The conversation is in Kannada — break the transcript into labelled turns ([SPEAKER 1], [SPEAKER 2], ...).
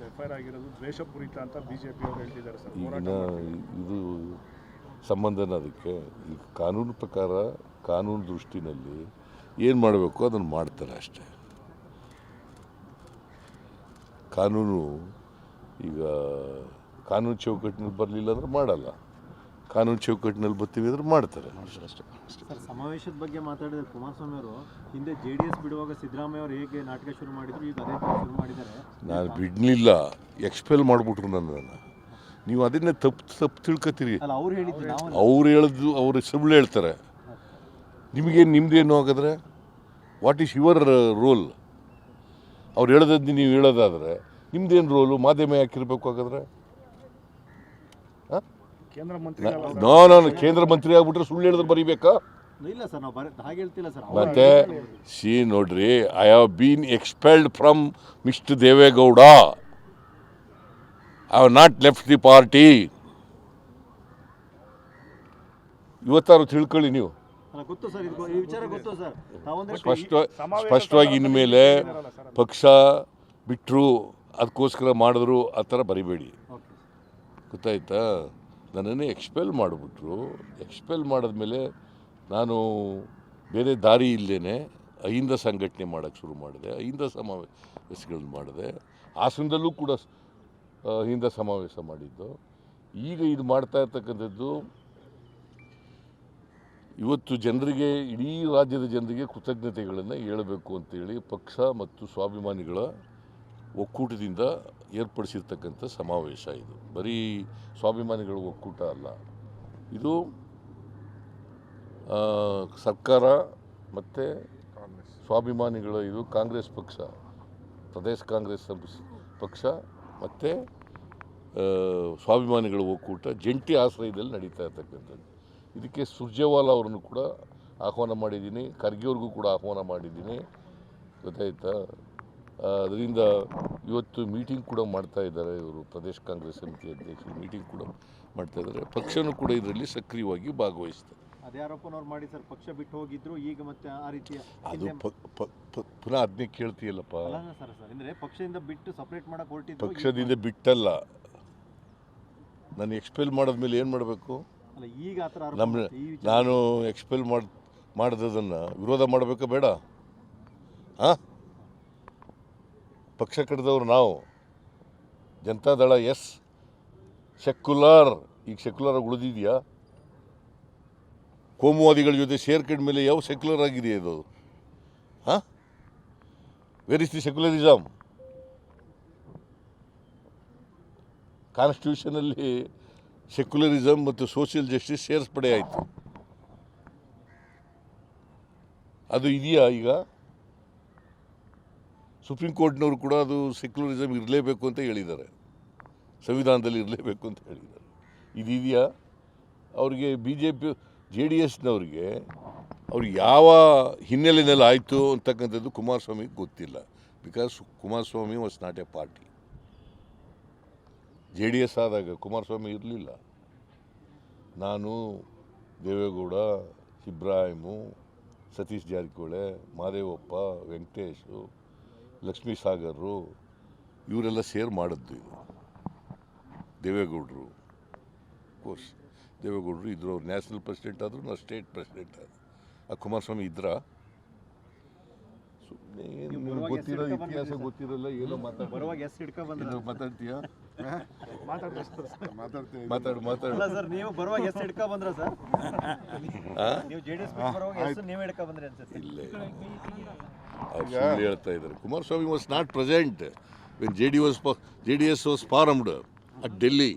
[SPEAKER 1] ಎಫ್ಐಆರ್ ಆಗಿರೋದು ದ್ವೇಷಪೂರಿತ ಅಂತ ಬಿಜೆಪಿ ಅವರು ಹೇಳ್ತಿದ್ದಾರೆ ಸರ್.
[SPEAKER 2] ಇದು ಸಂಬಂಧನ ಅದಕ್ಕೆ ಈಗ ಕಾನೂನು ಪ್ರಕಾರ ಕಾನೂನು ದೃಷ್ಟಿನಲ್ಲಿ ಏನು ಮಾಡಬೇಕು ಅದನ್ನು ಮಾಡ್ತಾರೆ ಅಷ್ಟೇ. ಕಾನೂನು ಈಗ ಕಾನೂನು ಚೌಕಟ್ಟಿನಲ್ಲಿ ಬರಲಿಲ್ಲ ಅಂದ್ರೆ ಮಾಡಲ್ಲ, ಕಾನೂನು ಚೌಕಟ್ಟಿನಲ್ಲಿ ಬರ್ತೀವಿ ಅಂದ್ರೆ ಮಾಡ್ತಾರೆ ಅಷ್ಟೇ.
[SPEAKER 3] ಸರ್, ಸಮಾವೇಶದ ಬಗ್ಗೆ ಮಾತಾಡಿದ್ರೆ ಕುಮಾರಸ್ವಾಮಿ ಅವರು ಹಿಂದೆ JDS ಬಿಡುವಾಗ ಸಿದ್ದರಾಮಯ್ಯ ಅವರು ಹೇಗೆ ನಾಟಕ ಶುರು ಮಾಡಿದ್ರು, ಈಗ ಅದೇ ಶುರು ಮಾಡಿದ್ದಾರೆ.
[SPEAKER 2] ನಾನು ಬಿಡಲಿಲ್ಲ, ಎಕ್ಸ್ಪೆಲ್ ಮಾಡಿಬಿಟ್ರು ನನ್ನನ್ನು. ನೀವು ಅದನ್ನೇ ತಪ್ಪು ತಿಳ್ಕೊತೀರಿ.
[SPEAKER 3] ಅಲ್ಲ, ಅವ್ರು ಹೇಳಿದ್ರು,
[SPEAKER 2] ಅವ್ರು ಹೇಳಿದ್ರು, ಅವ್ರು ಸುಳ್ಳು ಹೇಳ್ತಾರೆ. ನಿಮಗೇನು ನಿಮ್ಮದೇನು ಹಾಗಾದ್ರೆ ವಾಟ್ ಈಸ್ ಯುವರ್ ರೋಲ್? ಅವ್ರು ಹೇಳೋದದ್ದು ನೀವು ಹೇಳೋದಾದರೆ ನಿಮ್ದೇನು ರೋಲು? ಮಾಧ್ಯಮ ಯಾಕಿರ್ಬೇಕು ಹಾಗಾದ್ರೆ?
[SPEAKER 1] ಕೇಂದ್ರ ಮಂತ್ರಿ
[SPEAKER 2] ನಾನು ಕೇಂದ್ರ ಮಂತ್ರಿ ಆಗ್ಬಿಟ್ರೆ ಸುಳ್ಳು ಹೇಳಿದ್ರೆ ಬರೀಬೇಕಾ?
[SPEAKER 3] ಇಲ್ಲ ಸರ್, ನಾವು ಹಾಗೆ ಹೇಳ್ತಿಲ್ಲ ಸರ್.
[SPEAKER 2] ಮತ್ತೆ ನೋಡ್ರಿ, I have been expelled from mister Deve Gowda. I have not left the party. ಇವತ್ತಾರು ತಿಳ್ಕೊಳ್ಳಿ ನೀವು.
[SPEAKER 3] ಗೊತ್ತು ಸರ್, ಈ ವಿಚಾರ ಗೊತ್ತು ಸರ್.
[SPEAKER 2] ಸ್ಪಷ್ಟವಾಗಿ ಇನ್ಮೇಲೆ ಪಕ್ಷ ಬಿಟ್ಟರು ಅದಕ್ಕೋಸ್ಕರ ಮಾಡಿದ್ರು ಆ ಥರ ಬರಿಬೇಡಿ, ಗೊತ್ತಾಯ್ತಾ? ನನ್ನನ್ನೇ ಎಕ್ಸ್ಪೆಲ್ ಮಾಡಿಬಿಟ್ರು. ಎಕ್ಸ್ಪೆಲ್ ಮಾಡಿದ್ಮೇಲೆ ನಾನು ಬೇರೆ ದಾರಿ ಇಲ್ಲದೇ ಅಹಿಂದ ಸಂಘಟನೆ ಮಾಡೋಕ್ಕೆ ಶುರು ಮಾಡಿದೆ, ಅಹಿಂದ ಸಮಾವೇಶಗಳನ್ನು ಮಾಡಿದೆ. ಹಾಸನದಲ್ಲೂ ಕೂಡ ಅಹಿಂದ ಸಮಾವೇಶ ಮಾಡಿದ್ದು. ಈಗ ಇದು ಮಾಡ್ತಾ ಇರ್ತಕ್ಕಂಥದ್ದು ಇವತ್ತು ಜನರಿಗೆ, ಇಡೀ ರಾಜ್ಯದ ಜನರಿಗೆ ಕೃತಜ್ಞತೆಗಳನ್ನು ಹೇಳಬೇಕು ಅಂತೇಳಿ ಪಕ್ಷ ಮತ್ತು ಸ್ವಾಭಿಮಾನಿಗಳ ಒಕ್ಕೂಟದಿಂದ ಏರ್ಪಡಿಸಿರ್ತಕ್ಕಂಥ ಸಮಾವೇಶ. ಇದು ಬರೀ ಸ್ವಾಭಿಮಾನಿಗಳ ಒಕ್ಕೂಟ ಅಲ್ಲ, ಇದು ಸರ್ಕಾರ ಮತ್ತು ಸ್ವಾಭಿಮಾನಿಗಳ, ಇದು ಕಾಂಗ್ರೆಸ್ ಪಕ್ಷ, ಪ್ರದೇಶ ಕಾಂಗ್ರೆಸ್ ಪಕ್ಷ ಮತ್ತು ಸ್ವಾಭಿಮಾನಿಗಳ ಒಕ್ಕೂಟ ಜಂಟಿ ಆಶ್ರಯದಲ್ಲಿ ನಡೀತಾ ಇರ್ತಕ್ಕಂಥದ್ದು. ಇದಕ್ಕೆ ಸುರ್ಜೇವಾಲಾ ಅವರನ್ನು ಕೂಡ ಆಹ್ವಾನ ಮಾಡಿದ್ದೀನಿ, ಖರ್ಗೆ ಅವ್ರಿಗೂ ಕೂಡ ಆಹ್ವಾನ ಮಾಡಿದ್ದೀನಿ, ಗೊತ್ತಾಯ್ತಾ? ಅದರಿಂದ ಇವತ್ತು ಮೀಟಿಂಗ್ ಕೂಡ ಮಾಡ್ತಾ ಇದ್ದಾರೆ ಇವರು, ಪ್ರದೇಶ ಕಾಂಗ್ರೆಸ್ ಸಮಿತಿ ಅಧ್ಯಕ್ಷರು ಮೀಟಿಂಗ್ ಕೂಡ ಮಾಡ್ತಾ ಇದ್ದಾರೆ. ಪಕ್ಷನೂ ಕೂಡ ಇದರಲ್ಲಿ ಸಕ್ರಿಯವಾಗಿ ಭಾಗವಹಿಸ್ತಾರೆ.
[SPEAKER 3] ಅದೇ ಆರೋಪನವ್ರು ಮಾಡಿ ಸರ್, ಪಕ್ಷ ಬಿಟ್ಟು ಹೋಗಿದ್ರು, ಈಗ ಮತ್ತೆ ಆ ರೀತಿಯ
[SPEAKER 2] ಅದು ಪುನಃ ಅದನ್ನೇ ಕೇಳ್ತೀಯಲ್ಲಪ್ಪ.
[SPEAKER 3] ಸರ್, ಅಂದರೆ ಪಕ್ಷದಿಂದ ಬಿಟ್ಟು ಸಪ್ರೇಟ್ ಮಾಡಕ್ಕೆ ಹೊರಟಿದ್ರು.
[SPEAKER 2] ಪಕ್ಷದಿಂದ ಬಿಟ್ಟಲ್ಲ, ನಾನು ಎಕ್ಸ್ಪೆಲ್ ಮಾಡಿದ್ಮೇಲೆ ಏನು ಮಾಡಬೇಕು?
[SPEAKER 3] ಈಗ ಆ ಥರ
[SPEAKER 2] ನಾನು ಎಕ್ಸ್ಪೆಲ್ ಮಾಡಿದ್ದನ್ನು ವಿರೋಧ ಮಾಡಬೇಕಾ ಬೇಡ? ಹಾಂ, ಪಕ್ಷ ಕಟ್ಟಿದವರು ನಾವು, ಜನತಾದಳ ಎಸ್ ಸೆಕ್ಯುಲರ್. ಈಗ ಸೆಕ್ಯುಲರ್ ಆಗಿ ಉಳಿದಿದೆಯಾ? ಕೋಮುವಾದಿಗಳ ಜೊತೆ ಸೇರ್ಕೊಂಡ ಮೇಲೆ ಯಾವ ಸೆಕ್ಯುಲರ್ ಆಗಿದೆ ಇದು? ಹಾಂ, ವೇರ್ ಇಸ್ ದಿ ಸೆಕ್ಯುಲರಿಸಮ್? ಕಾನ್ಸ್ಟಿಟ್ಯೂಷನಲ್ಲಿ ಸೆಕ್ಯುಲರಿಸಮ್ ಮತ್ತು ಸೋಷಿಯಲ್ ಜಸ್ಟಿಸ್ ಸೇರಿಸ್ಪಡೆ ಆಯಿತು. ಅದು ಇದೆಯಾ ಈಗ? ಸುಪ್ರೀಂ ಕೋರ್ಟ್ನವರು ಕೂಡ ಅದು ಸೆಕ್ಯುಲರಿಸಮ್ ಇರಲೇಬೇಕು ಅಂತ ಹೇಳಿದ್ದಾರೆ, ಸಂವಿಧಾನದಲ್ಲಿ ಇರಲೇಬೇಕು ಅಂತ ಹೇಳಿದ್ದಾರೆ. ಇದೆಯಾ? ಅವ್ರಿಗೆ BJP JDSನವ್ರಿಗೆ ಅವ್ರಿಗೆ ಯಾವ ಹಿನ್ನೆಲೆಯಲ್ಲಿ ಆಯಿತು ಅಂತಕ್ಕಂಥದ್ದು ಕುಮಾರಸ್ವಾಮಿಗೆ ಗೊತ್ತಿಲ್ಲ. Because Kumaraswamy was not A party. JDS ಆದಾಗ ಕುಮಾರಸ್ವಾಮಿ ಇರಲಿಲ್ಲ. ನಾನು, ದೇವೇಗೌಡ, ಇಬ್ರಾಹಿಮು, ಸತೀಶ್ ಜಾರಕಿಹೊಳಿ, ಮಾದೇವಪ್ಪ, ವೆಂಕಟೇಶು, ಲಕ್ಷ್ಮೀ ಸಾಗರರು ಇವರೆಲ್ಲ ಸೇರಿ ಮಾಡಿದ್ದು ಇದು. ದೇವೇಗೌಡರು, ಕೋರ್ಸ್ ದೇವೇಗೌಡರು ಇದ್ರು, ಅವ್ರು ನ್ಯಾಷನಲ್ ಪ್ರೆಸಿಡೆಂಟ್ ಆದರು, ನಾವು ಸ್ಟೇಟ್ ಪ್ರೆಸಿಡೆಂಟ್ ಆದರು. ಆ ಕುಮಾರಸ್ವಾಮಿ ಇದ್ರ? ಸುಮ್ಮನೆ ಗೊತ್ತಿರೋ ಇತಿಹಾಸ ಗೊತ್ತಿರಲ್ಲ, ಏನೋ ಮಾತಾಡ್ತೀಯಾ? ಮಾತಾಡು.
[SPEAKER 3] ಸರ್, ನೀವು ಬರುವಾಗ ಎಸ್ ಹಿಡ್ಕೊ ಬಂದ್ರ ಸರ್? ನೀವು JDS ಬರುವಾಗ ಎಸ್ ನೀವು ಹಿಡ್ಕೊ ಬಂದ್ರಿ ಅನ್ಸುತ್ತೆ.
[SPEAKER 2] ಇಲ್ಲ, ಅವ್ರು ಸುಳ್ಳು ಹೇಳ್ತಾ ಇದ್ದಾರೆ. Kumaraswamy was not present when JDS was formed at Delhi.